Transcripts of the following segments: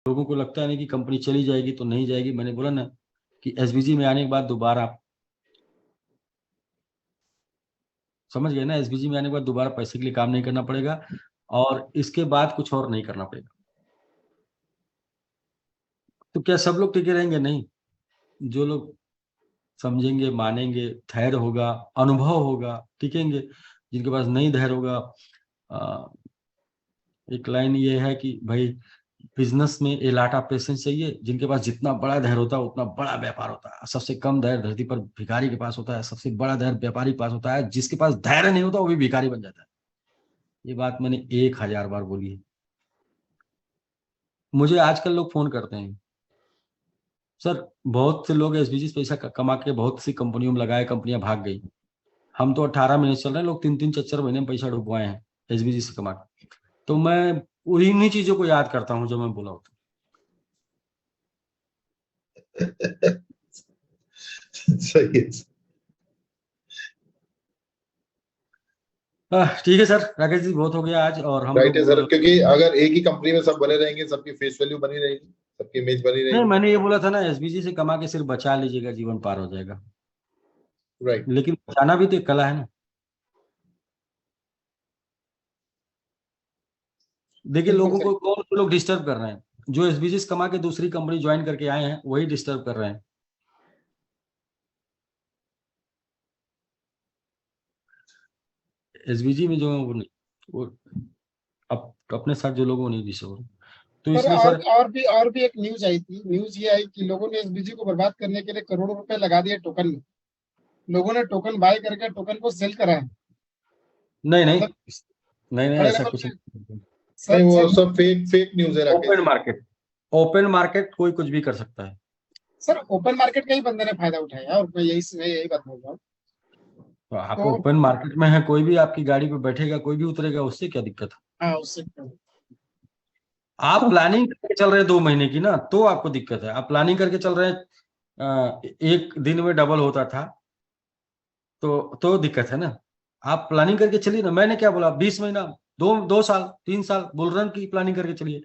लोगों को लगता है नहीं कि कंपनी चली जाएगी तो नहीं जाएगी। मैंने बोला ना कि एसबीजी में आने के बाद दोबारा आप समझ गए ना, एसबीजी में आने के बाद दोबारा पैसे के लिए काम नहीं करना पड़ेगा और इसके बाद कुछ और नहीं करना पड़ेगा। तो क्या सब लोग टिके रहेंगे? नहीं। जो लोग समझेंगे, मानेंगे, धैर्य होगा, अनुभव होगा, टिकेंगे। जिनके पास नहीं धैर्य होगा, एक लाइन ये है कि भाई बिजनेस में ए लॉट ऑफ पेशेंस चाहिए। जिनके पास जितना बड़ा धैर्य होता है उतना बड़ा व्यापार होता है। सबसे कम धैर्य धरती पर भिखारी के पास होता है, सबसे बड़ा धैर्य व्यापारी के पास होता है। जिसके पास धैर्य नहीं होता वो भी भिखारी बन जाता है। ये बात मैंने 1000 बार बोली है। मुझे आजकल लोग फोन करते हैं, सर बहुत से लोग एसबीजी से पैसा कमा के बहुत सी कंपनियों में लगाए, कंपनियां भाग गई। हम तो 18 महीने चल रहे हैं, लोग 3-3 4-4 महीने में पैसा डुबवाए हैं एसबीजी से कमा के। तो मैं उन्हीं चीजों को याद करता हूँ जो मैं बोला होता। सही है। ठीक है सर, राकेश जी बहुत हो गया आज। और हम राइट है सर, लोग क्योंकि अगर एक ही कंपनी में सब बने रहेंगे, सबकी फेस वैल्यू बनी रहेगी, सबकी इमेज बनी नहीं, रहेगी। मैंने ये बोला था ना एसबीजी से कमा के सिर्फ बचा लीजिएगा, जीवन पार हो जाएगा। राइट। लेकिन बचाना भी तो एक कला है ना। देखिए बिल्कुल लोगों सही। को कौन से लोग डिस्टर्ब कर रहे हैं? जो एसबीजी से कमा के दूसरी कंपनी ज्वाइन करके आए हैं वही डिस्टर्ब कर रहे हैं। एसबीजी में जो है वो नहीं, वो अपने साथ जो लोग वो नहीं डिस्टर्ब। तो सर इसलिए सर और भी एक न्यूज आई थी। न्यूज ये आई कि लोगों ने एसबीजी को बर्बाद करने के लिए करोड़ों रुपए लगा दिए टोकन में। लोगों ने टोकन बाय करके टोकन को सेल करा है। नहीं नहीं मतलब नहीं नहीं, बड़े ऐसा लेवल कुछ पे। नहीं। नहीं, सर वो सर सब फेक फेक न्यूज है राकेश ओपन जी। मार्केट, ओपन मार्केट कोई कुछ भी कर सकता है। सर ओपन मार्केट का ही बंदे ने फायदा उठाया और मैं यही बात बोल रहा हूँ। तो आप तो ओपन मार्केट में है, कोई भी आपकी गाड़ी पे बैठेगा, कोई भी उतरेगा, उससे क्या दिक्कत है? हाँ उससे आप प्लानिंग करके चल रहे हैं 2 महीने की ना, तो आपको दिक्कत है। आप प्लानिंग करके चल रहे हैं एक दिन में डबल होता था तो दिक्कत है ना। आप प्लानिंग करके चलिए ना। मैंने क्या बोला, 20 महीना, 2 साल 3 साल बुलरन की प्लानिंग करके चलिए।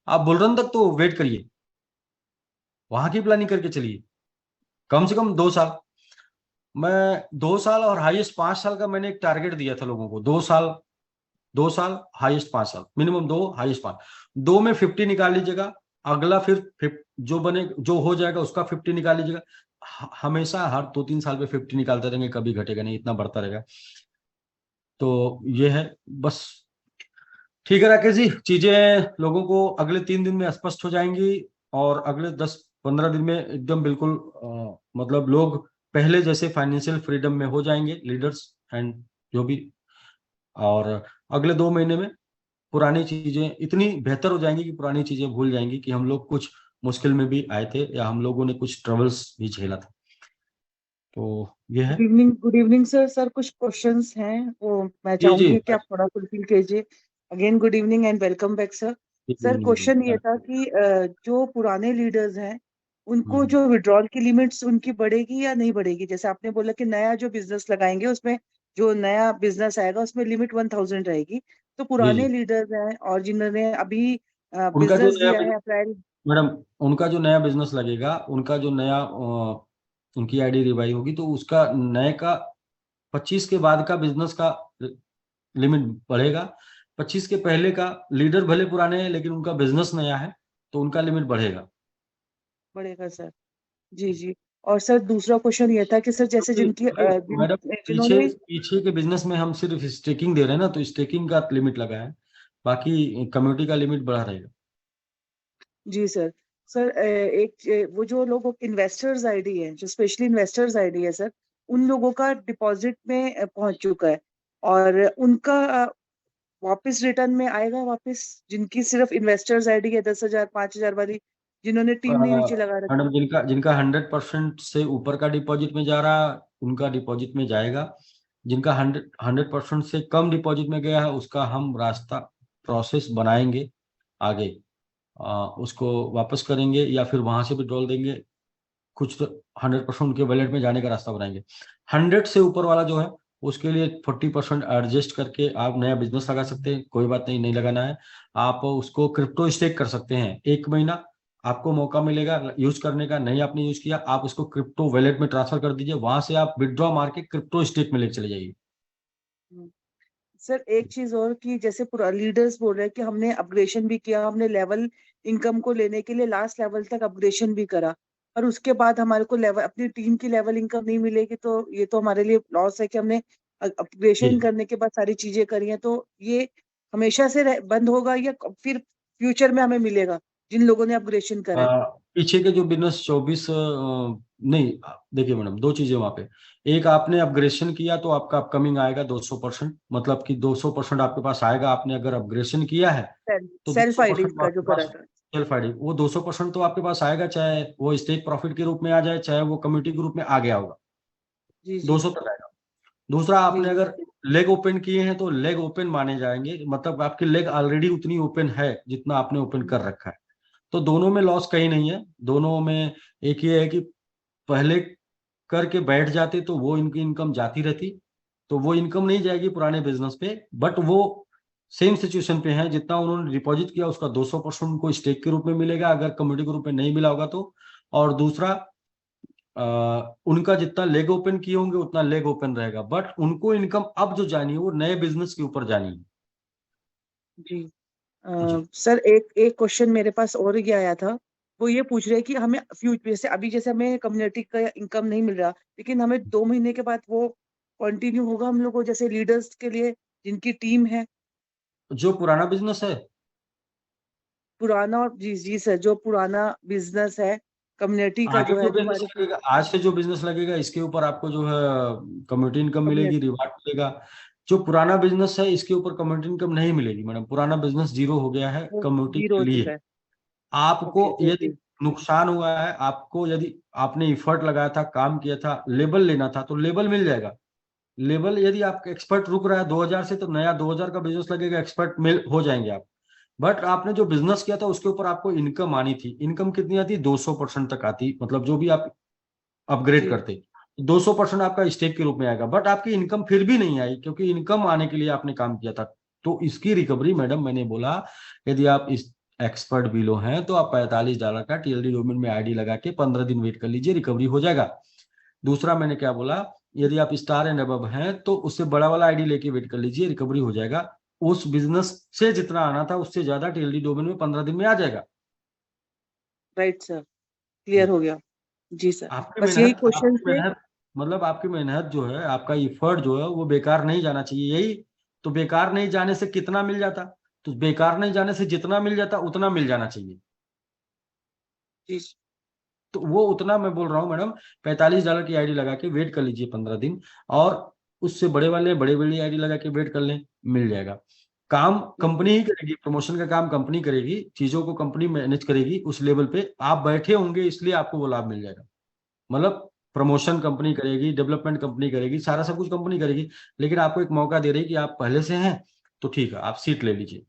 आप बुलरन तक तो वेट करिए, वहां की प्लानिंग करके चलिए। कम से कम 2 साल। मैं 2 साल और हाईएस्ट 5 साल का मैंने एक टारगेट दिया था लोगों को। 2 साल, 2 साल हाईएस्ट 5 साल, मिनिमम 2, हाईएस्ट 5। 2 में 50 निकाल लीजिएगा। अगला फिर जो बने जो हो जाएगा उसका 50 निकाल लीजिएगा। हमेशा हर 2-3 साल पे 50 निकालते रहेंगे, कभी घटेगा नहीं, इतना बढ़ता रहेगा। तो ये है बस। ठीक है राकेश जी, चीजें लोगों को अगले 3 दिन में स्पष्ट हो जाएंगी और अगले 10-15 दिन में एकदम बिल्कुल मतलब लोग पहले जैसे फाइनेंशियल फ्रीडम में हो जाएंगे, लीडर्स एंड जो भी। और अगले 2 महीने में पुरानी चीजें इतनी बेहतर हो जाएंगी कि पुरानी चीजें भूल जाएंगी कि हम लोग कुछ मुश्किल में भी आए थे या हम लोगों ने कुछ ट्रबल्स भी झेला था। तो ये है। Good evening sir. सर कुछ क्वेश्चंस हैं वो मैं जी जी चाहूंगी कि आप थोड़ा फुलफिल कीजिए। Again good evening and welcome back sir. Sir question ये था कि जो पुराने लीडर्स हैं उनको जो विड्रॉल की लिमिट्स उनकी बढ़ेगी या नहीं बढ़ेगी? जैसे आपने बोला कि नया जो बिजनेस लगाएंगे उसमें जो नया बिजनेस आएगा उसमें लिमिट 1000 रहेगी। तो जी पुराने जी लीडर्स हैं और जिन्होंने अभी उनका जो बिजनेस नया दिया है अप्रैल। मैडम, उनका जो नया बिजनेस लगेगा, उनका जो नया उनकी आईडी रिवाइव होगी तो उसका नए का 25 के बाद का बिजनेस का लिमिट बढ़ेगा। 25 के पहले का लीडर भले पुराने हैं लेकिन उनका बिजनेस नया है तो उनका लिमिट बढ़ेगा। बढ़ेगा सर। जी जी। और सर दूसरा क्वेश्चन ये था कि सर जैसे मैडम पीछे जिन्होंने पीछे के बिजनेस में हम सिर्फ स्टेकिंग दे रहे हैं ना, तो स्टेकिंग का लिमिट लगा है, बाकी कम्युनिटी का लिमिट बढ़ा रहेगा। जी सर। सर वो जो लोग इन्वेस्टर्स आईडी है जो स्पेशली इन्वेस्टर्स आईडी है सर उन लोगों का डिपॉजिट में पहुंच चुका है और उनका वापस रिटर्न में आएगा वापस, जिनकी सिर्फ इन्वेस्टर्स आईडी है 10,000 5,000 वाली, जिन्होंने टीम में नीचे लगा रखी मैडम है। जिनका जिनका 100% से ऊपर का डिपॉजिट में जा रहा है उनका डिपॉजिट में जाएगा। जिनका 100% से कम डिपॉजिट में गया है उसका हम रास्ता प्रोसेस बनाएंगे आगे। उसको वापस करेंगे या फिर वहां से विड्रॉल देंगे। कुछ तो 100% उनके वॉलेट में जाने का रास्ता बनाएंगे। 100 से ऊपर वाला जो है उसके लिए 40% एडजस्ट करके आप नया बिजनेस लगा सकते हैं। कोई बात नहीं, नहीं लगाना है, आप उसको क्रिप्टो स्टेक कर सकते हैं। 1 महीना आपको मौका मिलेगा यूज करने का। नहीं आपने यूज किया, आप उसको क्रिप्टो वॉलेट में ट्रांसफर कर दीजिए, वहां से आप विड्रॉ मार के क्रिप्टो स्टेक में लेके चले जाइए। सर एक चीज और कि जैसे पूरा लीडर्स बोल रहे हैं कि हमने अपग्रेडेशन भी किया, हमने लेवल इनकम को लेने के लिए लास्ट लेवल तक अपग्रेडेशन भी करा, और उसके बाद हमारे को लेवल अपनी टीम की लेवल इनकम नहीं मिलेगी, तो ये तो हमारे लिए लॉस है कि हमने अपग्रेडेशन जी। करने के बाद सारी चीजें करी हैं। तो ये हमेशा से बंद होगा या फिर फ्यूचर में हमें मिलेगा जिन लोगों ने अपग्रेडेशन करा है? पीछे के जो बिजनेस 24 नहीं, देखिए मैडम, दो चीजें वहां पे। एक, आपने अपग्रेडेशन किया तो आपका अपकमिंग आएगा 200%, मतलब कि 200% आपके पास आएगा। आपने अगर अपग्रेडेशन किया है तो सेल्फ आईडी 200% का जो आपके करा पास था। सेल्फ आईडी, वो 200% तो आपके पास आएगा, चाहे वो स्टेक प्रॉफिट के रूप में आ जाए, चाहे वो कम्युनिटी के रूप में आ गया होगा, जी जी 200 तक आएगा। दूसरा, जी आपने अगर लेग ओपन किए हैं तो लेग ओपन माने जाएंगे, मतलब आपकी लेग ऑलरेडी उतनी ओपन है जितना आपने ओपन कर रखा है। तो दोनों में लॉस कहीं नहीं है। दोनों में एक ये है कि पहले करके बैठ जाते तो वो इनकी इनकम जाती रहती, तो वो इनकम नहीं जाएगी पुराने बिजनेस पे, बट वो सेम सिचुएशन पे है। जितना उन्होंने डिपॉजिट किया उसका 200% उनको स्टेक के रूप में मिलेगा, अगर कम्युनिटी के रूप में नहीं मिला होगा तो। और दूसरा, उनका जितना लेग ओपन किए होंगे उतना लेग ओपन रहेगा, बट उनको इनकम अब जो जानी है वो नए बिजनेस के ऊपर जानी है। जी। जी। सर एक एक क्वेश्चन मेरे पास और ये आया था, वो ये पूछ रहे हैं कि हमें फ्यूचर जैसे अभी जैसे हमें कम्युनिटी का इनकम नहीं मिल रहा, लेकिन हमें 2 महीने के बाद वो कंटिन्यू होगा हम लोगों जैसे लीडर्स के लिए जिनकी टीम है जो पुराना बिजनेस है, पुराना, और जी जी सर जो पुराना बिजनेस है कम्युनिटी का आगे जो जो है जो बिजनेस हमारे लगेगा, आज से जो बिजनेस लगेगा इसके ऊपर आपको जो है कम्युनिटी इनकम मिलेगी, कम्युनिटी रिवार्ड मिलेगा। जो पुराना बिजनेस है इसके ऊपर कम्युनिटी इनकम नहीं मिलेगी मैडम, पुराना बिजनेस जीरो हो गया है वो कम्युनिटी जीरो के हो चुका लिए। है। आपको ओके यदि ओके। नुकसान हुआ है, आपको यदि आपने इफर्ट लगाया था, काम किया था, लेबल लेना था तो लेबल मिल जाएगा। लेबल यदि आपका एक्सपर्ट रुक रहा है 2000 से, तो नया 2000 का बिजनेस लगेगा, एक्सपर्ट मिल हो जाएंगे आप। बट आपने जो बिजनेस किया था उसके ऊपर आपको इनकम आनी थी। इनकम कितनी आती? 200% तक आती, मतलब जो भी आप अपग्रेड जी करते 200% आपका स्टेक के रूप में आएगा, बट आपकी इनकम फिर भी नहीं आई, क्योंकि इनकम आने के लिए आपने काम किया था। तो इसकी रिकवरी मैडम, मैंने बोला, यदि आप इस एक्सपर्ट बिलो हैं तो आप $45 का टीएलडी डोमेन में आईडी लगा के 15 दिन वेट कर लीजिए, रिकवरी हो जाएगा। दूसरा मैंने क्या बोला, यदि आप स्टार एंड अबव हैं तो उससे बड़ा वाला आईडी लेके वेट कर लीजिए, रिकवरी हो जाएगा। उस बिजनेस से जितना आना था उससे ज्यादा टीएलडी डोमेन में 15 दिन में आ जाएगा। राइट सर, क्लियर हो गया। जी सर, आपकी बस यही मेहनत, क्वेश्चन आपकी थे। मेहनत, मतलब आपकी मेहनत जो है, आपका एफर्ट जो है वो बेकार नहीं जाना चाहिए, यही तो। बेकार नहीं जाने से कितना मिल जाता? तो बेकार नहीं जाने से जितना मिल जाता उतना मिल जाना चाहिए। जी तो वो उतना मैं बोल रहा हूँ मैडम, $45 की आईडी लगा के वेट कर लीजिए 15 दिन, और उससे बड़े वाले बड़े बड़ी आईडी लगा के वेट कर लें, मिल जाएगा। काम कंपनी ही करेगी, प्रमोशन का काम कंपनी करेगी, चीजों को कंपनी मैनेज करेगी। उस लेवल पे आप बैठे होंगे इसलिए आपको वो लाभ मिल जाएगा। मतलब प्रमोशन कंपनी करेगी, डेवलपमेंट कंपनी करेगी, सारा सब कुछ कंपनी करेगी, लेकिन आपको एक मौका दे रही है कि आप पहले से हैं तो ठीक है, आप सीट ले लीजिए।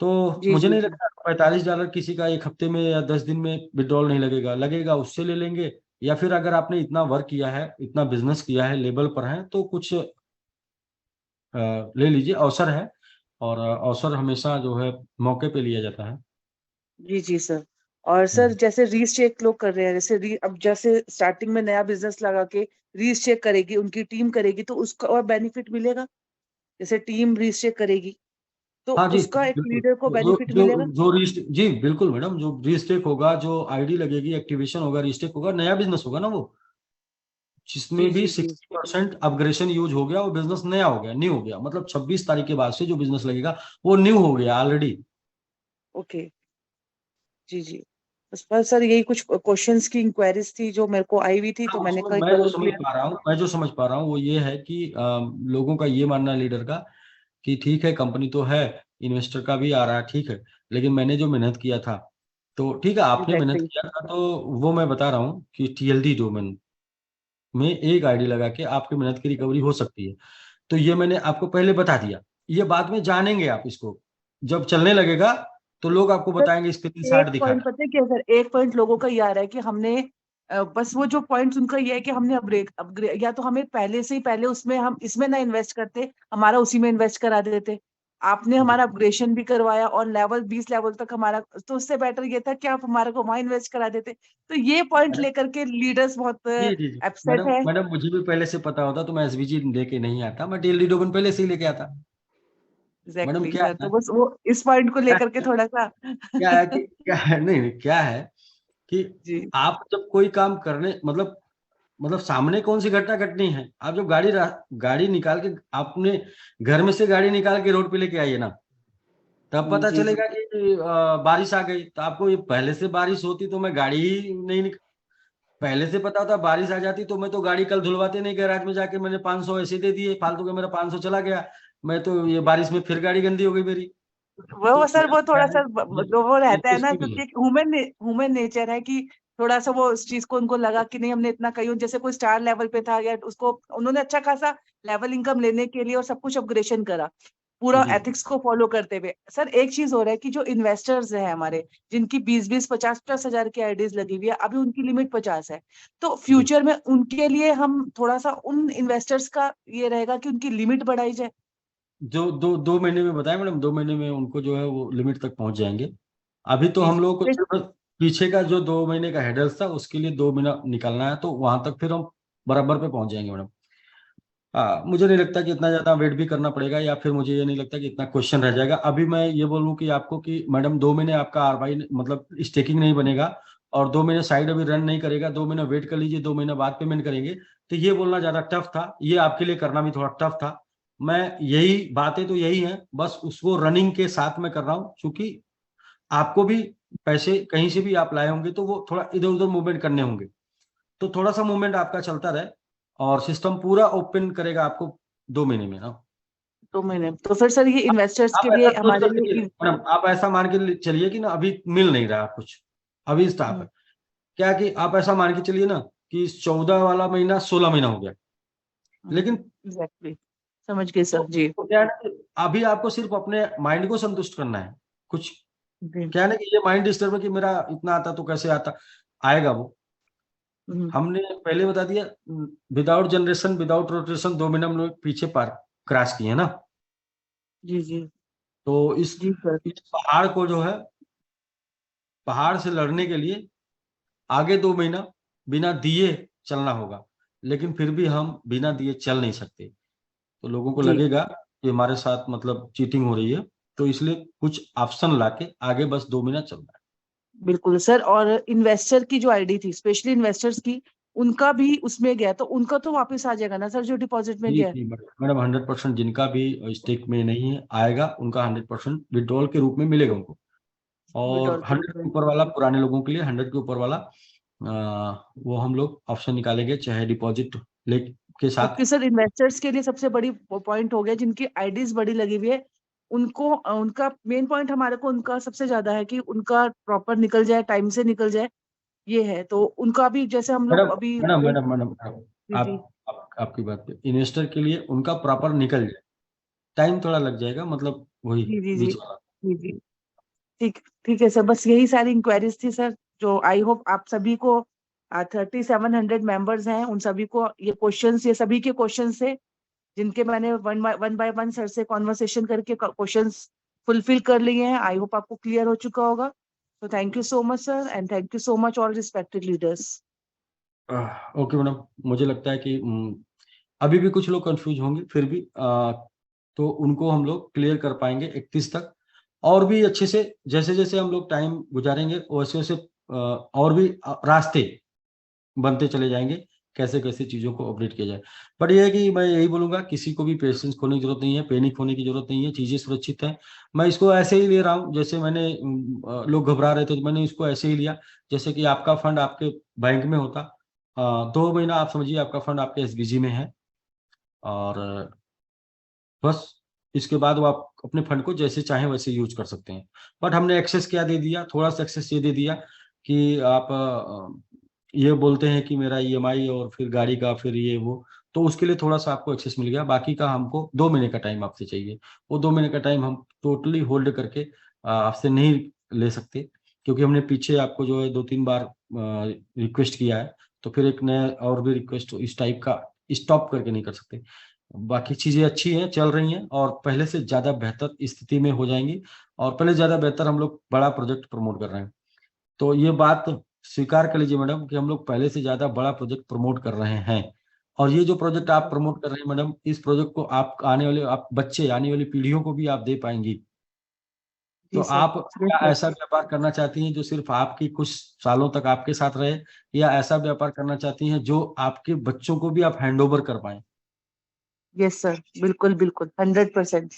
तो जी मुझे जी नहीं जी लगता $45 किसी का 1 हफ्ते में या 10 दिन में विड्रॉल नहीं लगेगा, लगेगा उससे ले लेंगे। या फिर अगर आपने इतना वर्क किया है, इतना बिजनेस किया है, लेवल पर है, तो कुछ ले लीजिए, अवसर है। और अवसर हमेशा जो है मौके पे लिया जाता है। जी जी सर। और सर हम्म। जैसे रीचेक लोग कर रहे हैं, जैसे अब जैसे स्टार्टिंग में नया बिजनेस लगा के रीचेक करेगी, उनकी टीम करेगी, तो उसका और बेनिफिट मिलेगा। जैसे टीम रीचेक करेगी तो हाँ जी, उसका एक बिल्कुल। लीडर को जो बेनिफिट जो मिलेगा। जो रीस्ट जी बिल्कुल मैडम, जो रीस्टेक होगा, जो आईडी लगेगी, एक्टिवेशन होगा, रीस्टेक होगा, नया बिजनेस होगा ना वो, जिसमें जी भी जी जी 60% अपग्रेडेशन यूज हो गया, वो बिजनेस नया हो गया, न्यू हो गया। मतलब 26 तारीख के बाद से जो बिजनेस लगेगा वो न्यू हो गया ऑलरेडी। ओके। जी जी, बस सर यही कुछ क्वेश्चंस की इंक्वायरीज थी जो मेरे को आई हुई थी, तो हाँ, मैंने उसमें कहा एक मैं बार जो और समझ क्लियर। पा रहा हूँ, मैं जो समझ पा रहा हूँ वो ये है कि लोगों का ये मानना है, लीडर का, कि ठीक है कंपनी तो है, इन्वेस्टर का भी आ रहा है, ठीक है, लेकिन मैंने जो मेहनत किया था, तो ठीक है आपने मेहनत एग्जैक्टली। किया था, तो वो मैं बता रहा हूँ कि टीएलडी डोमेन में एक आईडी लगा के आपकी मेहनत की रिकवरी हो सकती है। तो ये मैंने आपको पहले बता दिया, ये बाद में जानेंगे आप इसको, जब चलने लगेगा तो लोग आपको सर बताएंगे स्क्रीन एक शॉट दिखा पॉइंट के। पता है क्या सर, एक पॉइंट लोगों का ये आ रहा है कि हमने बस वो जो पॉइंट उनका ये है कि हमने अपग्रेड या तो हमें पहले उसमें हम इसमें ना इन्वेस्ट करते, हमारा उसी में इन्वेस्ट करा देते। आपने हमारा अपग्रेडेशन भी करवाया और लेवल 20 लेवल तक हमारा, तो उससे बेटर ये था कि आप हमारे को वहां इन्वेस्ट करा देते। तो ये पॉइंट लेकर के लीडर्स बहुत जी जी जी अपसेट है। मैडम मुझे भी पहले से पता होता तो मैं एसबीजी लेके नहीं आता, मैं डीएलडी टोकन पहले से ही लेके आता। मैडम एग्जैक्टली क्या सर, है तो बस वो इस पॉइंट को लेकर के थोड़ा सा क्या है कि क्या है नहीं नहीं, क्या है कि जी आप जब कोई काम करने मतलब सामने कौन सी घटना घटनी है, आप जब गाड़ी निकाल के आपने घर में से गाड़ी निकाल के रोड पे लेके आइए ना, तब पता जी जी चलेगा कि बारिश आ गई। तो आपको ये पहले से बारिश होती तो मैं गाड़ी ही नहीं पहले से पता होता बारिश आ जाती तो मैं तो गाड़ी कल धुलवाते नहीं, गैराज में जाके मैंने 500 ऐसे दे दिए फालतू के, मेरा 500 चला गया, मैं तो ये बारिश में फिर गाड़ी गंदी हो गई मेरी। वो तो सर मैडम वो क्या थोड़ा है सा वो ये रहता तो है ना, इसकी भी है। क्योंकि ह्यूमन नेचर है कि थोड़ा सा वो उस चीज को उनको लगा कि नहीं हमने इतना कहीं, जैसे कोई स्टार लेवल पे था या उसको उन्होंने अच्छा खासा लेवल इनकम लेने के लिए और सब कुछ अपग्रेडेशन करा पूरा जी एथिक्स को फॉलो करते हुए। सर एक चीज हो रहा है कि जो इन्वेस्टर्स हैं हमारे, जिनकी 20-20 50-50 हजार की आईडीज लगी हुई है, अभी उनकी लिमिट 50 है। तो जी फ्यूचर में उनके लिए हम थोड़ा सा उन इन्वेस्टर्स का ये रहेगा कि उनकी लिमिट बढ़ाई जाए। जो 2 महीने में बताया मैडम, 2 महीने में उनको जो है वो लिमिट तक पहुंच जाएंगे। अभी तो जी हम जी लोगों को सिर्फ पीछे का जो 2 महीने का हेडल्स था उसके लिए 2 महीना निकालना है, तो वहां तक फिर हम बराबर पे पहुंच जाएंगे मैडम। मुझे नहीं लगता कि इतना ज्यादा वेट भी करना पड़ेगा, या फिर मुझे ये नहीं लगता कि इतना क्वेश्चन रह जाएगा। अभी मैं ये बोलूँ कि आपको कि मैडम 2 महीने आपका आरबाई मतलब स्टेकिंग नहीं बनेगा, और 2 महीने साइड अभी रन नहीं करेगा, 2 महीने वेट कर लीजिए, 2 महीने बाद पेमेंट करेंगे, तो ये बोलना ज्यादा टफ था, ये आपके लिए करना भी थोड़ा टफ था। मैं यही बातें तो यही है, बस उसको रनिंग के साथ में कर रहा हूँ, क्योंकि आपको भी पैसे कहीं से भी आप लाए होंगे तो वो थोड़ा इधर उधर मूवमेंट करने होंगे, तो थोड़ा सा मूवमेंट आपका चलता रहे, और सिस्टम पूरा ओपन करेगा आपको 2 महीने में ना। 2 महीने तो फिर सर ये इन्वेस्टर्स आप के ऐसा लिए सोच हमारे कर चलिए लिए मैडम, आप ऐसा मान के चलिए कि ना अभी मिल नहीं रहा कुछ, अभी स्टाफ है, क्या कि आप ऐसा मान के चलिए ना कि 14 वाला महीना 16 महीना हो गया, लेकिन एग्जैक्टली समझ गए तो, सर जी तो क्या है ना कि अभी आपको सिर्फ अपने माइंड को संतुष्ट करना है कुछ। जी क्या है ना कि ये माइंड डिस्टर्ब है कि मेरा इतना आता तो कैसे आता, आएगा वो। हम्म, हमने पहले बता दिया, विदाउट जनरेशन विदाउट रोटेशन 2 महीने हम लोग पीछे पार क्रॉस किए ना। जी जी तो जी सर इस पहाड़ को जो है, पहाड़ से लड़ने के लिए आगे 2 महीना बिना दिए चलना होगा, लेकिन फिर भी हम बिना दिए चल नहीं सकते। तो लोगों को जी लगेगा कि हमारे साथ मतलब चीटिंग हो रही है, तो इसलिए कुछ ऑप्शन लाके आगे बस 2 महीना चलना है। बिल्कुल सर। और इन्वेस्टर की जो आईडी थी, स्पेशली इन्वेस्टर्स की, उनका भी उसमें गया तो उनका तो वापस आ जाएगा ना सर, जो डिपॉजिट में जी गया है? जी मैडम 100% जिनका भी स्टेक में नहीं है आएगा, उनका 100% विड्रॉल के रूप में मिलेगा उनको। और विड्रॉल के रूप 100 के में। ऊपर वाला पुराने लोगों के लिए, 100 के ऊपर वाला वो हम लोग ऑप्शन निकालेंगे, चाहे डिपॉजिट ले के साथ। क्योंकि सर इन्वेस्टर्स के लिए सबसे बड़ी पॉइंट हो गया, जिनकी आईडीज बड़ी लगी हुई है, उनको उनका मेन पॉइंट हमारे को उनका सबसे ज्यादा है कि उनका प्रॉपर निकल जाए, टाइम से निकल जाए। ये है तो उनका भी, जैसे हम मैडम लोग अभी मैडम मैडम मैडम जी जी आपकी बात पे इन्वेस्टर के लिए उनका प्रॉपर निकल जाए, टाइम थोड़ा लग जाएगा, मतलब वही जी जी जी बीच वाला। जी जी ठीक ठीक है सर, बस यही सारी इंक्वायरीज थी सर, जो आई होप आप सभी को 3700 मेंबर्स हैं उन सभी को ये क्वेश्चंस, ये सभी के क्वेश्चंस थे, जिनके मैंने वन बाय वन सर से कॉन्वर्सेशन करके क्वेश्चंस फुलफिल कर लिए हैं। आई होप आपको क्लियर हो चुका होगा। तो thank you so much sir, and thank you so much all respected leaders. Okay madam, मुझे लगता है कि अभी भी कुछ लोग कंफ्यूज होंगे, फिर भी तो उनको हम लोग क्लियर कर पाएंगे 31 तक, और भी अच्छे से जैसे जैसे हम लोग टाइम गुजारेंगे वैसे वैसे और भी रास्ते बनते चले जाएंगे, कैसे कैसे चीज़ों को अपडेट किया जाए। बट ये है कि मैं यही बोलूँगा, किसी को भी पेशेंस खोने की जरूरत नहीं है, पैनिक होने की जरूरत नहीं है, चीज़ें सुरक्षित हैं। मैं इसको ऐसे ही ले रहा हूँ, जैसे मैंने लोग घबरा रहे थे तो मैंने इसको ऐसे ही लिया, जैसे कि आपका फंड आपके बैंक में होता। 2 महीना आप समझिए आपका फंड आपके एसबीजी में है, और बस इसके बाद वो आप अपने फंड को जैसे चाहें वैसे यूज कर सकते हैं। बट हमने एक्सेस क्या दे दिया, थोड़ा सा एक्सेस ये दे दिया कि आप ये बोलते हैं कि मेरा ईएमआई और फिर गाड़ी का फिर ये वो, तो उसके लिए थोड़ा सा आपको एक्सेस मिल गया, बाकी का हमको 2 महीने का टाइम आपसे चाहिए। वो 2 महीने का टाइम हम टोटली होल्ड करके आपसे नहीं ले सकते, क्योंकि हमने पीछे आपको जो है 2-3 बार रिक्वेस्ट किया है, तो फिर एक नया और भी रिक्वेस्ट इस टाइप का स्टॉप करके नहीं कर सकते। बाकी चीजें अच्छी हैं, चल रही हैं और पहले से ज्यादा बेहतर स्थिति में हो जाएंगी, और पहले से ज्यादा बेहतर हम लोग बड़ा प्रोजेक्ट प्रमोट कर रहे हैं। तो ये बात स्वीकार कर लीजिए मैडम कि हम लोग पहले से ज्यादा बड़ा प्रोजेक्ट प्रमोट कर रहे हैं, और ये जो प्रोजेक्ट आप प्रमोट कर रहे हैं मैडम, इस प्रोजेक्ट को आप आने वाले आप बच्चे आने वाली पीढ़ियों को भी आप दे पाएंगी। तो जी सर। आप यस क्या सर। ऐसा व्यापार करना चाहती हैं जो सिर्फ आपकी कुछ सालों तक आपके साथ रहे, या ऐसा व्यापार करना चाहती हैं जो आपके बच्चों को भी आप हैंडओवर कर पाए? यस सर, बिल्कुल बिल्कुल 100%,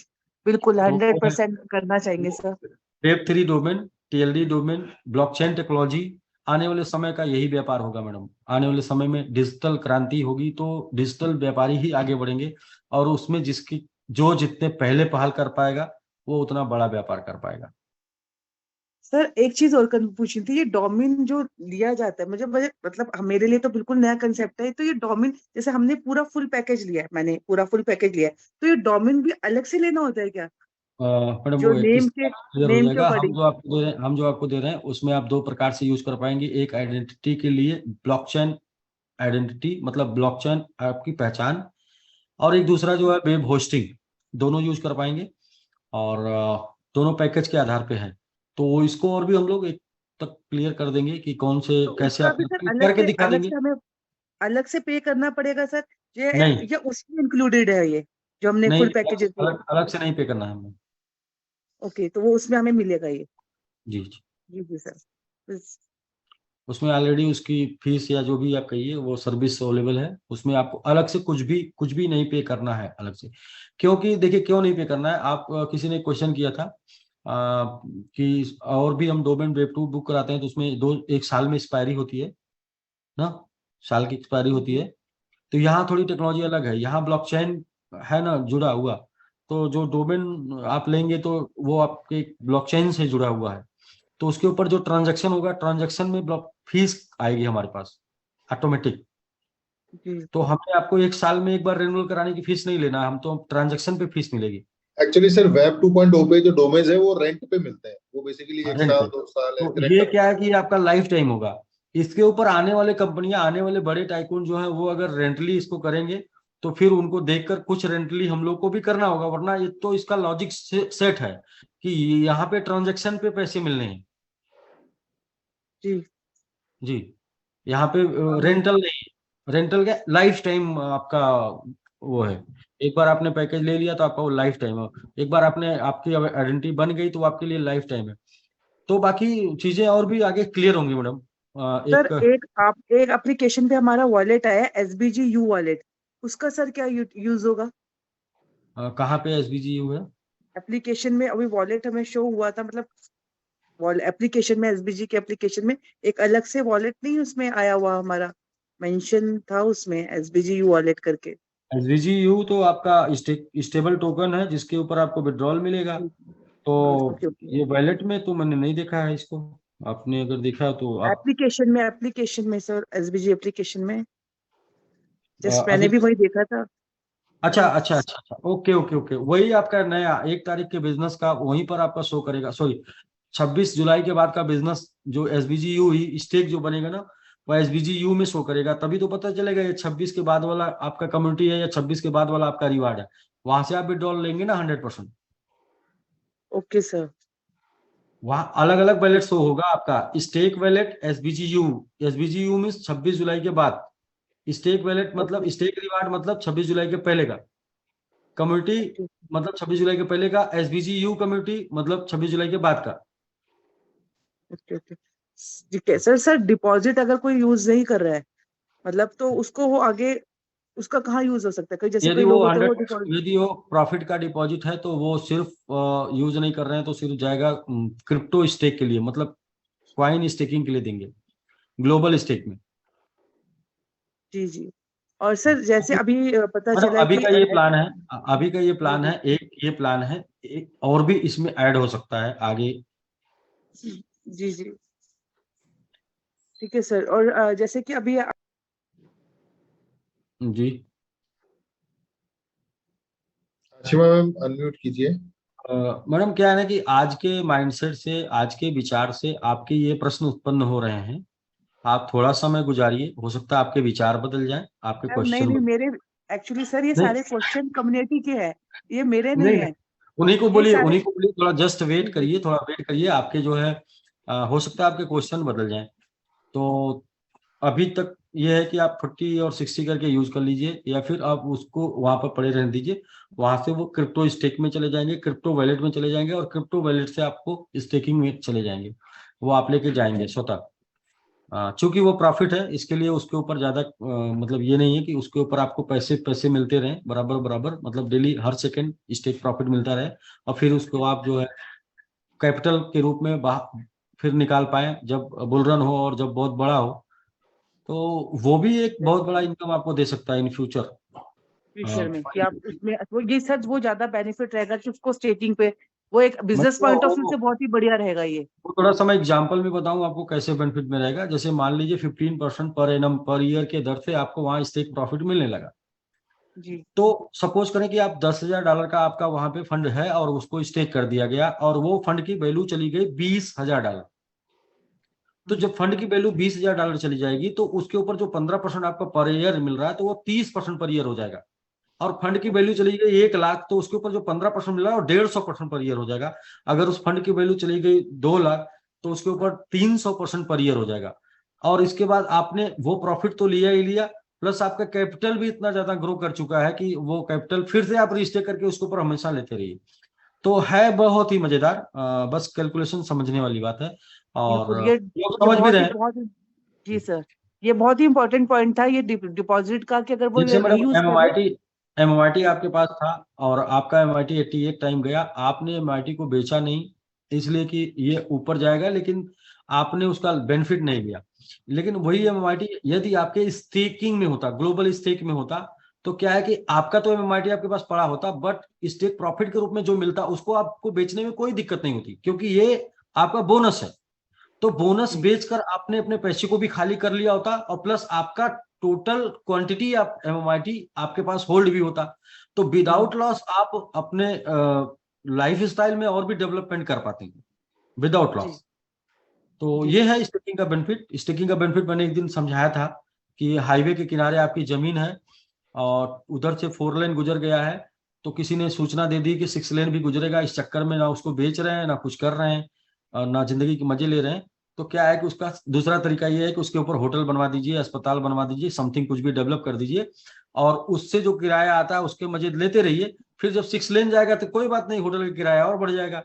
बिल्कुल तो 100% करना चाहेंगे sir. Web3 domain, TLD domain, blockchain technology, आने वाले समय का यही व्यापार होगा मैडम। आने वाले समय में डिजिटल क्रांति होगी, तो डिजिटल व्यापारी ही आगे बढ़ेंगे, और उसमें जिसकी जो जितने पहले पहल कर पाएगा वो उतना बड़ा व्यापार कर पाएगा। सर एक चीज और पूछनी थी, ये डोमेन जो लिया जाता है, मुझे मुझे मतलब मेरे लिए तो बिल्कुल नया कंसेप्ट है। तो ये डोमेन, जैसे हमने पूरा फुल पैकेज लिया है, मैंने पूरा फुल पैकेज लिया है, तो ये डोमेन भी अलग से लेना होता है क्या? मैडम जो वो नेम के क्लियर हो नेम के जाएगा। अकॉर्डिंग। हम जो आपको दे रहे हैं उसमें आप 2 प्रकार से यूज कर पाएंगे। एक आइडेंटिटी के लिए ब्लॉकचेन आइडेंटिटी, मतलब ब्लॉकचेन आपकी पहचान, और एक दूसरा जो है वेब होस्टिंग, दोनों यूज कर पाएंगे, और दोनों पैकेज के आधार पे है। तो इसको और भी हम लोग एक तक क्लियर कर देंगे कि कौन से तो कैसे उसका आप भी सर अलग करके से दिखा अलग देंगे। से हमें अलग से पे करना पड़ेगा सर? ये नहीं या उसमें इंक्लूडेड है ये जो हमने नहीं, फुल पैकेजेस लिया? अलग से नहीं पे करना है हमें। ओके, तो वो उसमें हमें मिलेगा ये? जी जी, जी जी सर। उसमें ऑलरेडी उसकी फीस या जो भी आप कहिए वो सर्विस अवेलेबल है। उसमें आपको अलग से कुछ भी नहीं पे करना है अलग से। क्योंकि देखिए क्यों नहीं पे करना है, आप किसी ने क्वेश्चन किया था कि और भी हम डोमेन वेब2 बुक कराते हैं तो उसमें 1 साल में एक्सपायरी होती है ना, साल की एक्सपायरी होती है। तो यहाँ थोड़ी टेक्नोलॉजी अलग है, यहाँ ब्लॉकचेन है ना जुड़ा हुआ। तो जो डोमेन आप लेंगे तो वो आपके ब्लॉकचेन से जुड़ा हुआ है, तो उसके ऊपर जो ट्रांजैक्शन होगा, ट्रांजैक्शन में ब्लॉक फीस आएगी हमारे पास ऑटोमेटिक। जी तो हमें आपको 1 साल में एक बार रिन्यूअल कराने की फीस नहीं लेना, हम तो ट्रांजैक्शन पे फीस मिलेगी। एक्चुअली सर वेब 2.0 पे जो डोमेन्स है वो रेंट पे मिलते हैं, वो बेसिकली 1 रेंट साल पे, 2 साल तो ऐसे रेंट ये पे क्या मिलते है कि आपका लाइफ टाइम होगा। इसके ऊपर आने वाले कंपनियां, आने वाले बड़े टाइकून जो है वो अगर रेंटली इसको करेंगे तो फिर उनको देखकर कुछ रेंटली हम लोग को भी करना होगा, वरना ये तो इसका लॉजिक सेट है कि यहाँ पे ट्रांजैक्शन पे पैसे मिलने हैं। जी। जी, यहाँ पे रेंटल नहीं, रेंटल का लाइफ टाइम आपका वो है। एक बार आपने पैकेज ले लिया तो आपका वो लाइफ टाइम है। एक बार आपने आपकी आइडेंटिटी बन गई तो वो आपके लिए लाइफ टाइम है। तो बाकी चीजें और भी आगे क्लियर होंगी मैडम। सर एक एक एप्लीकेशन पे हमारा वॉलेट आया है, एसबीजी यू वॉलेट, उसका सर क्या यूज होगा? कहाँ पे एसबीजीयू है? एप्लीकेशन में अभी वॉलेट हमें शो हुआ था, मतलब एप्लीकेशन में, एसबीजी के एप्लीकेशन में एक अलग से वॉलेट नहीं उसमें आया हुआ हमारा, मेंशन था उसमें एसबीजी यू वॉलेट करके। एसबीजीयू तो आपका स्टेबल टोकन है जिसके ऊपर आपको विड्रॉल मिलेगा। तो ओके ओके। ये वॉलेट में तो मैंने नहीं देखा है इसको, आपने अगर देखा तो आप एप्लीकेशन में सर, एसबीजी एप्लीकेशन में जस्ट मैंने अभी। भी वही देखा था। अच्छा अच्छा अच्छा अच्छा, ओके ओके ओके, वही आपका नया 1 तारीख के बिजनेस का वहीं पर आपका शो करेगा। सॉरी, 26 जुलाई के बाद का बिजनेस जो एसबीजीयू ही स्टेक जो बनेगा ना, वो एसबीजीयू में शो करेगा। तभी तो पता चलेगा ये 26 के बाद वाला आपका कम्युनिटी है या 26 के बाद वाला आपका रिवार्ड है। वहां से आप विड्रॉल लेंगे ना 100%। Okay sir. वहां अलग अलग वैलेट शो होगा आपका, स्टेक वैलेट एसबीजीयू। एसबीजीयू में 26 जुलाई के बाद, स्टेक वैलेट मतलब ओके स्टेक रिवार्ड मतलब 26 जुलाई के पहले का, कम्युनिटी ओके मतलब 26 जुलाई के पहले का, एसबीजीयू कम्युनिटी मतलब 26 जुलाई के बाद का। Okay okay. ठीक है सर। सर डिपॉजिट अगर कोई यूज नहीं कर रहा है, मतलब तो उसको वो आगे उसका कहाँ यूज हो सकता है? कोई जैसे यदि कोई वो लोग होते हैं वो 100%, डिपॉजिट। यदि वो प्रॉफिट का डिपॉजिट है तो वो सिर्फ यूज नहीं कर रहे हैं तो सिर्फ जाएगा क्रिप्टो स्टेक के लिए, मतलब क्वाइन स्टेकिंग के लिए देंगे, ग्लोबल स्टेक में। जी जी। और सर जैसे अभी पता मतलब चला है अभी कि का ये प्लान है, अभी का ये प्लान है, एक ये प्लान है, एक और भी इसमें ऐड हो सकता है आगे। जी जी। ठीक है सर। और जैसे कि अभी जी, आशिमा मैम अनम्यूट कीजिए। मैडम क्या है ना कि आज के माइंडसेट से, आज के विचार से आपके ये प्रश्न उत्पन्न हो रहे हैं। आप थोड़ा समय गुजारिए, हो सकता है आपके विचार बदल जाएं, आपके नहीं क्वेश्चन नहीं, मेरे एक्चुअली सर ये नहीं सारे क्वेश्चन कम्युनिटी के हैं, ये मेरे नहीं नहीं नहीं, है। उन्हीं को ये बोलिए, सारे उन्हीं को बोलिए, थोड़ा जस्ट वेट जी करिए, थोड़ा वेट करिए, आपके जो है हो सकता है आपके क्वेश्चन बदल जाएं। तो अभी तक ये है कि आप 40 और 60 करके यूज कर लीजिए, या फिर आप उसको वहां पर पड़े रहने दीजिए। वहां से वो क्रिप्टो स्टेक में चले जाएंगे, क्रिप्टो वैलेट में चले जाएंगे, और क्रिप्टो वैलेट से आपको स्टेकिंग में चले जाएंगे, वो आप लेके जाएंगे स्वतः। चूंकि वो प्रॉफिट है, इसके लिए उसके ऊपर ज्यादा मतलब ये नहीं है कि उसके ऊपर आपको पैसे पैसे मिलते रहें बराबर बराबर, मतलब डेली हर सेकंड स्टेक प्रॉफिट मिलता रहे, और फिर उसको आप जो है कैपिटल के रूप में फिर निकाल पाए जब बुल रन हो और जब बहुत बड़ा हो। तो वो भी एक बहुत बड़ा इनकम आपको दे सकता है इन फ्यूचर। फ्यूचर में कि आप उसमें वो ये सच वो ज्यादा बेनिफिट रहेगा कि उसको स्टेकिंग पे वो एक बिजनेस पॉइंट ऑफ व्यू से बहुत ही बढ़िया रहेगा ये। वो थोड़ा सा मैं एग्जाम्पल में बताऊं आपको कैसे बेनिफिट में रहेगा। जैसे मान लीजिए 15% पर एनम पर ईयर के दर से आपको वहां स्टेक प्रॉफिट मिलने लगा। जी तो सपोज करें कि आप $10,000 का आपका वहां पे फंड है और उसको स्टेक कर दिया गया, और वो फंड की वैल्यू चली गई $20,000। तो जब फंड की वैल्यू $20,000 चली जाएगी, तो उसके ऊपर जो 15% आपका पर ईयर मिल रहा है, तो वो 30% पर ईयर हो जाएगा। और फंड की वैल्यू चली गई 1 लाख, तो उसके ऊपर जो 15% मिल रहा है वो 150% पर ईयर हो जाएगा। अगर उस फंड की वैल्यू चली गई 2 लाख, तो उसके ऊपर 300% पर ईयर हो जाएगा। और इसके बाद आपने वो प्रॉफिट तो लिया ही लिया, प्लस आपका कैपिटल भी इतना ज्यादा ग्रो कर चुका है कि वो कैपिटल फिर से आप रिस्टेक करके उसके ऊपर हमेशा लेते रहिए। तो है बहुत ही मजेदार, बस कैलकुलेशन समझने वाली बात है, और बिल्कुल लोग ये समझ भी रहे हैं। बहुत ही जी सर, ये बहुत ही इंपॉर्टेंट पॉइंट था ये डिपॉजिट का कि अगर वो जैसे मैडम रीयूज कर ले। एमआईटी आपके पास था, और आपका एमआईटी 88 टाइम गया, आपने एमआईटी को बेचा नहीं इसलिए कि ये ऊपर जाएगा, लेकिन आपने उसका बेनिफिट नहीं लिया। लेकिन वही एमआईटी यदि आपके स्टेकिंग में होता, ग्लोबल स्टेक में होता, तो क्या है कि आपका तो एमआईटी आपके पास पड़ा होता, बट स्टेक प्रॉफिट के रूप में जो मिलता उसको आपको बेचने में कोई दिक्कत नहीं होती, क्योंकि ये आपका बोनस है। तो बोनस बेचकर आपने अपने पैसे को भी खाली कर लिया होता, और प्लस आपका टोटल क्वांटिटी आप एमएमआईटी आपके पास होल्ड भी होता। तो विदाउट लॉस आप अपने लाइफ स्टाइल में और भी डेवलपमेंट कर पाते हैं विदाउट लॉस। तो ये है स्टेकिंग का बेनिफिट। स्टेकिंग का बेनिफिट मैंने एक दिन समझाया था कि हाईवे के किनारे आपकी जमीन है, और उधर से 4 लेन गुजर गया है, तो किसी ने सूचना दे दी कि 6 लेन भी गुजरेगा। इस चक्कर में ना उसको बेच रहे हैं, ना कुछ कर रहे हैं, और ना जिंदगी के मजे ले रहे हैं। तो क्या है कि उसका दूसरा तरीका ये है कि उसके ऊपर होटल बनवा दीजिए, अस्पताल बनवा दीजिए, समथिंग कुछ भी डेवलप कर दीजिए, और उससे जो किराया आता है उसके मजे लेते रहिए। फिर जब 6 लेन जाएगा तो कोई बात नहीं, होटल का किराया और बढ़ जाएगा,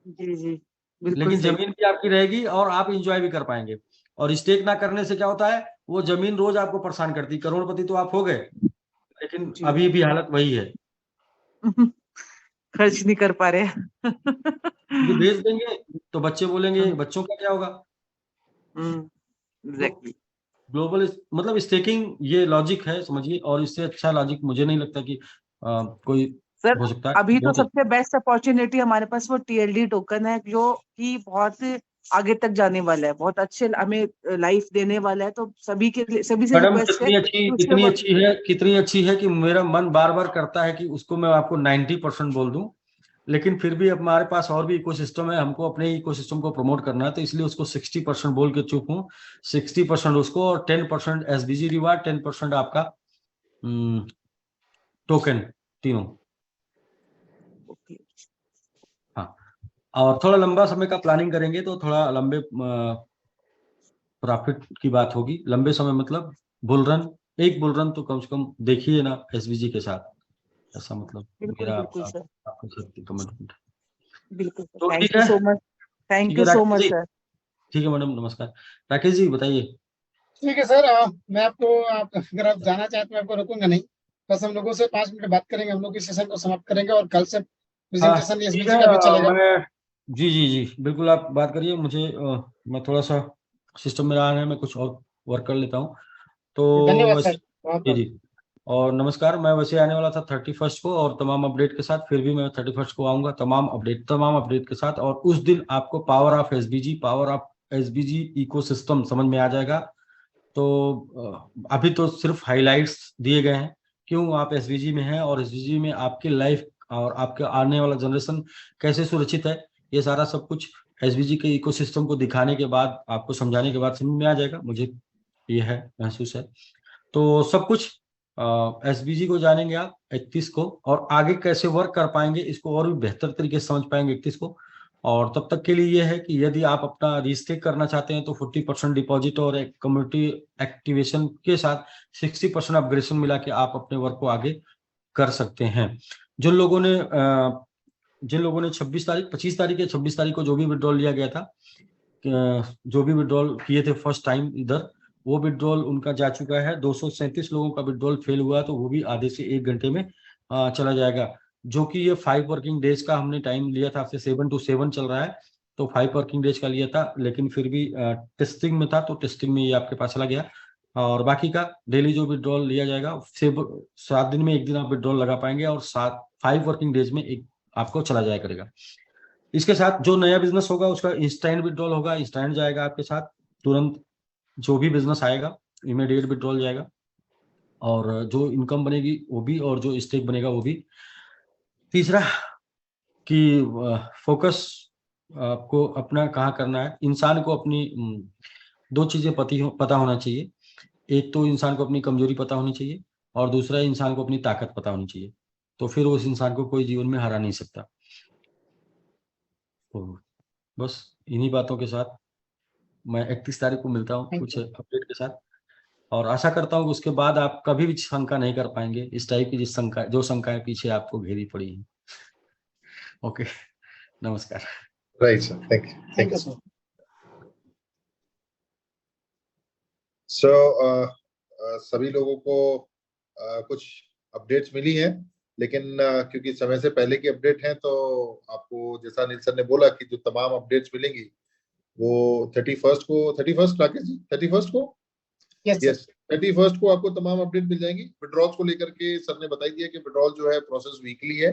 जी जी बिल्कुल लेकिन सही। जमीन भी आपकी रहेगी और आप इंजॉय भी कर पाएंगे। और स्टेक ना करने से क्या होता है, वो जमीन रोज आपको परेशान करती। करोड़पति तो आप हो गए, लेकिन जी अभी भी हालत वही है। खर्च नहीं कर पा रहे। ये भेज देंगे तो बच्चे बोलेंगे, बच्चों का क्या होगा। एग्जैक्टली ग्लोबल मतलब स्टेकिंग ये लॉजिक है, समझिए, और इससे अच्छा लॉजिक मुझे नहीं लगता कि कोई सर। हो सकता है। अभी तो बहुत सबसे बेस्ट अपॉर्चुनिटी हमारे पास वो टीएलडी टोकन है जो कि बहुत आगे तक जाने वाला है, बहुत अच्छे हमें लाइफ देने वाला है। तो सभी के लिए सभी से मैडम रिक्वेस्ट है कि उसके कितनी ऊपर अच्छी है, कितनी अच्छी है कि मेरा मन बार बार करता है कि उसको मैं आपको 90% बोल दूं, लेकिन फिर भी हमारे पास और भी इकोसिस्टम है, हमको अपने इकोसिस्टम को प्रमोट करना है, तो इसलिए उसको 60% बोल के चुप हूँ। 60% उसको, और 10% एसबीजी रिवार्ड, 10% आपका टोकन, तीनों। हाँ, और थोड़ा लंबा समय का प्लानिंग करेंगे तो थोड़ा लंबे प्रॉफिट की बात होगी। लंबे समय मतलब बुल रन, एक बुल रन तो कम से कम देखिए ना एसबीजी के साथ, ऐसा मतलब बिल्कुल मेरा बिल्कुल सर, आपके साथ कमिटमेंट। बिल्कुल सर। तो थैंक ठीक यू है, सो मच, थैंक ठीक है you so Rakesh much ji, sir. ठीक है मैडम, नमस्कार। राकेश जी बताइए। ठीक है सर, मैं आपको अगर आप जाना चाहते तो मैं आपको रोकूंगा नहीं। बस हम लोगों से 5 मिनट बात करेंगे, हम लोग इस सेशन को समाप्त करेंगे और कल से हाँ प्रेजेंटेशन ठीक है, एसबीजी का भी चलेगा। मैं जी जी जी बिल्कुल, आप बात करिए। मुझे मैं थोड़ा सा सिस्टम में रहा है, मैं कुछ और वर्क कर लेता हूँ। तो धन्यवाद वैसे सर, बहुत जी बहुत। जी, और नमस्कार। मैं वैसे आने वाला था 31 को, और तमाम अपडेट के साथ, फिर भी मैं 31 को आऊंगा तमाम अपडेट के साथ, और उस दिन आपको power of SBG, power of SBG ecosystem समझ में आ जाएगा। तो अभी तो सिर्फ हाइलाइट्स दिए गए हैं, क्यों आप एसबीजी में हैं, और एसबीजी में आपकी लाइफ और आपके आने वाला जनरेशन कैसे सुरक्षित है, ये सारा सब कुछ एसबीजी के इकोसिस्टम को दिखाने के बाद, आपको समझाने के बाद समझ में आ जाएगा, मुझे ये है महसूस है। तो सब कुछ एसबीजी को जानेंगे आप 31 को, और आगे कैसे वर्क कर पाएंगे इसको और भी बेहतर तरीके से समझ पाएंगे 31 को। और तब तक के लिए ये है कि यदि आप अपना रिस्टेक करना चाहते हैं तो 40% डिपॉजिट और एक कम्युनिटी एक्टिवेशन के साथ 60% अपग्रेडेशन मिला के आप अपने वर्क को आगे कर सकते हैं। जिन लोगों ने 25 तारीख या 26 तारीख को जो भी विड्रॉल लिया गया था, जो भी विड्रॉल किए थे फर्स्ट टाइम इधर, वो विड्रॉल उनका जा चुका है। 237 लोगों का विड्रॉल फेल हुआ, तो वो भी आधे से 1 घंटे में चला जाएगा। जो कि ये 5 वर्किंग डेज का हमने टाइम लिया था, आपसे 7 to 7 चल रहा है, तो 5 वर्किंग डेज का लिया था, लेकिन फिर भी टेस्टिंग में था, तो टेस्टिंग में ये आपके पास चला गया। और बाकी का डेली जो विड्रॉल लिया जाएगा 7 दिन में 1 दिन आप विड्रॉल लगा पाएंगे, और 5 वर्किंग डेज में एक आपको चला जाया करेगा। इसके साथ जो नया बिजनेस होगा उसका इंस्टेंट विड्रॉल होगा, इंस्टेंट जाएगा आपके साथ तुरंत। जो भी बिजनेस आएगा इमीडिएट विड्रॉल जाएगा, और जो इनकम बनेगी वो भी, और जो स्टेक बनेगा वो भी। तीसरा कि फोकस आपको अपना कहाँ करना है। इंसान को अपनी 2 चीजें पता होना चाहिए। एक तो इंसान को अपनी कमजोरी पता होनी चाहिए, और दूसरा इंसान को अपनी ताकत पता होनी चाहिए। तो फिर उस इंसान को कोई जीवन में हरा नहीं सकता। तो बस इन्हीं बातों के साथ मैं 31 तारीख को मिलता हूँ कुछ अपडेट के साथ, और आशा करता हूँ कि उसके बाद आप कभी भी शंका नहीं कर पाएंगे इस टाइप की जो शंकाएं पीछे आपको घेरी पड़ी हैं। ओके, नमस्कार। Right sir, thank you sir. So सभी लोगों को कुछ अपडेट्स मिली हैं, लेकिन क्योंकि समय से पहले की अपडेट है, तो आपको जैसा अनिल सर ने बोला कि जो तमाम अपडेट्स मिलेंगी वो 31st राकेश जी, 31st को यस 31st को आपको तमाम अपडेट मिल जाएंगी। विड्रॉल्स को लेकर के सर ने बताई दिया कि विड्रॉल जो है प्रोसेस वीकली है,